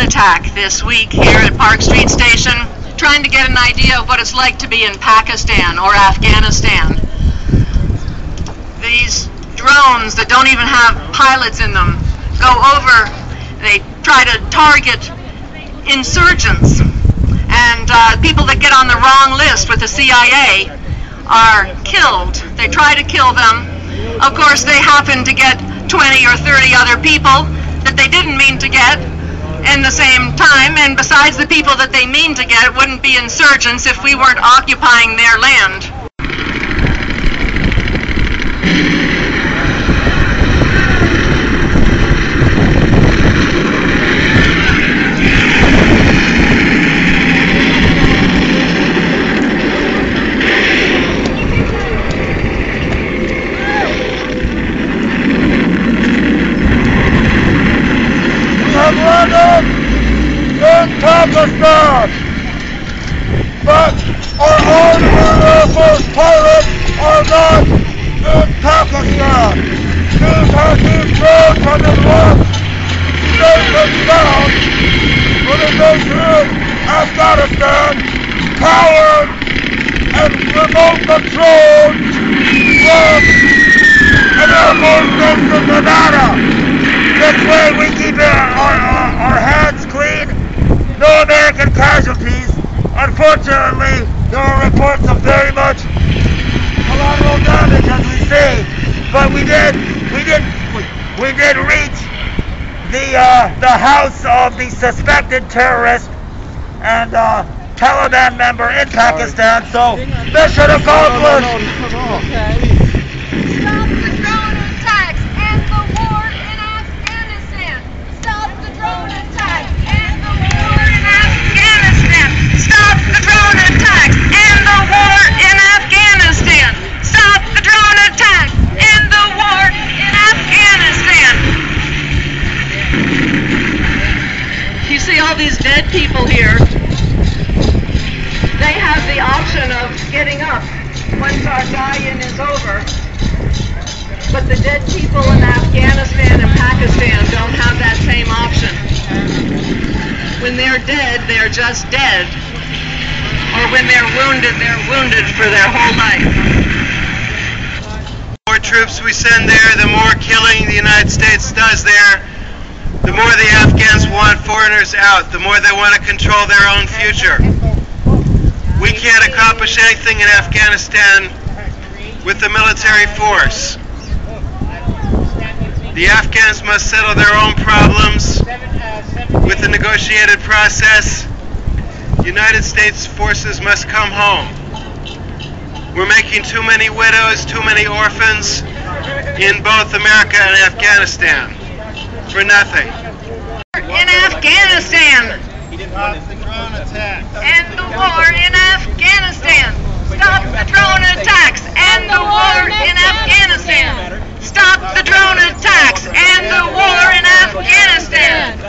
attack this week here at Park Street Station, trying to get an idea of what it's like to be in Pakistan or Afghanistan. These drones that don't even have pilots in them go over, they try to target insurgents, and people that get on the wrong list with the CIA are killed. They try to kill them. Of course, they happen to get 20 or 30 other people that they didn't mean to get in the same time, and besides the people that they mean to get wouldn't be insurgents if we weren't occupying their land. In Pakistan, but our Army Air Force pilots are not in Pakistan. These have been drones from the left, safe and sound, for the nation of Afghanistan, powered and remote controlled from an Air Force base in Nevada. This way we keep our hands clean. No American casualties. Unfortunately, there are reports of very much collateral damage, as we say. But we did reach the house of the suspected terrorist and Taliban member in Pakistan. So mission accomplished. Stop the drone attacks and the war in Afghanistan. Stop the drone attacks and the war in Afghanistan. Stop the drone attacks and the war in Afghanistan. Stop the drone attacks and the war in Afghanistan. You see all these dead people here. They have the option of getting up once our die-in is over. But the dead people in Afghanistan and Pakistan don't have that same option. When they're dead, they're just dead. Or when they're wounded for their whole life. The more troops we send there, the more killing the United States does there, the more the Afghans want foreigners out, the more they want to control their own future. We can't accomplish anything in Afghanistan with the military force. The Afghans must settle their own problems with the negotiated process. United States forces must come home. We're making too many widows, too many orphans in both America and Afghanistan for nothing. In Afghanistan. And the war in Afghanistan. Stop the drone attacks and the war in Afghanistan. Stop the drone attacks and the war in Afghanistan.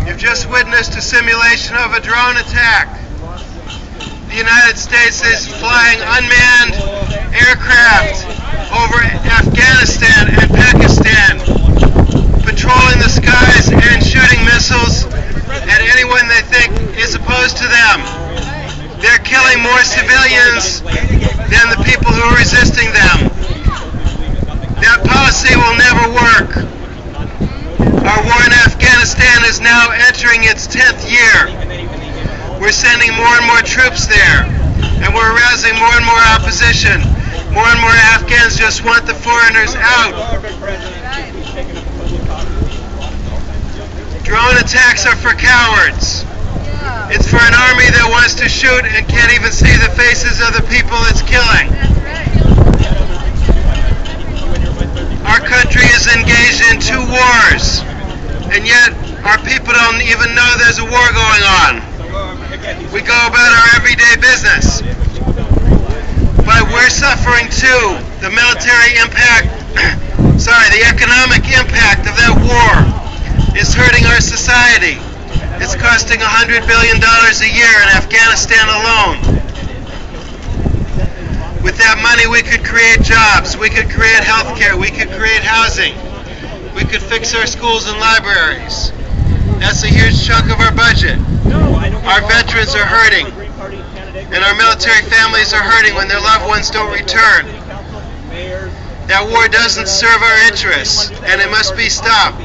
You've just witnessed a simulation of a drone attack. The United States is flying unmanned aircraft over Afghanistan and Pakistan, patrolling the skies and shooting missiles at anyone they think is opposed to them. They're killing more civilians than the people who are resisting them. That policy will never work. Our war in Afghanistan is now entering its 10th year. We're sending more and more troops there, and we're arousing more and more opposition. More and more Afghans just want the foreigners out. Drone attacks are for cowards. It's for an army that wants to shoot and can't even see the faces of the people it's killing. Our country is engaged in 2 wars, and yet our people don't even know there's a war going on. We go about our everyday business. But we're suffering too. The military impact, the economic impact of that war is hurting our society. It's costing $100 billion a year in Afghanistan alone. With that money we could create jobs, we could create health care, we could create housing. We could fix our schools and libraries. That's a huge chunk of our budget. Our veterans are hurting, and our military families are hurting when their loved ones don't return. That war doesn't serve our interests, and it must be stopped.